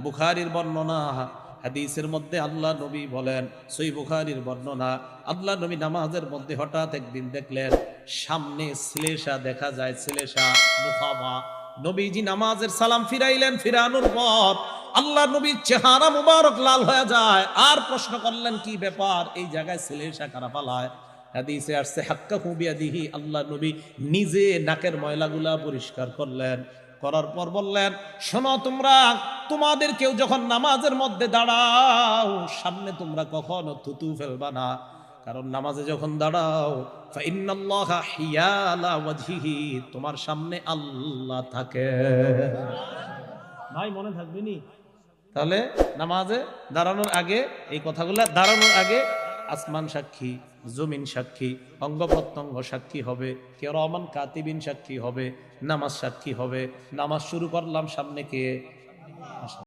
বুখারীর বর্ণনা, হাদিসের মধ্যে আল্লাহ নবী বলেন, সহিহ বুখারীর বর্ণনা, আল্লাহ নবী নামাজের মধ্যে হঠাৎ একদিন দেখলেন সামনে শ্লেষা দেখা যায়, শ্লেষা মুখামা। নবীজি নামাজের সালাম ফিরাইলেন, ফিরানোর পর আল্লাহ নবীর চেহারা মুবারক লাল হয়ে যায়। আর প্রশ্ন করলেন কি ব্যাপার, এই জায়গায় শ্লেষা কারা পালায়? হাদিসে আসছে হাক্কাহু বিয়াদিহি, আল্লাহ নবী নিজে নাকের ময়লাগুলা পরিষ্কার করলেন, করার পর বললেন, শোনো তোমরা, তোমাদের কেউ যখন নামাজের মধ্যে দাঁড়াও সামনে তোমরা কখনো থুতু ফেলবা না, কারণ নামাজে যখন দাঁড়াও ফাইন্নাল্লাহা হিয়ালা ওয়াজহিহি, তোমার সামনে আল্লাহ থাকে। ভাই মনে থাকবে নি? তাহলে নামাজে দাঁড়ানোর আগে এই কথাগুলো, দাঁড়ানোর আগে আসমান সাক্ষী, জমিন সাক্ষী, অঙ্গ প্রত্যঙ্গ সাক্ষী হবে, কিরামান কাতিবিন সাক্ষী হবে, নামাজ সাক্ষী হবে। নামাজ শুরু করলাম, সামনে কে?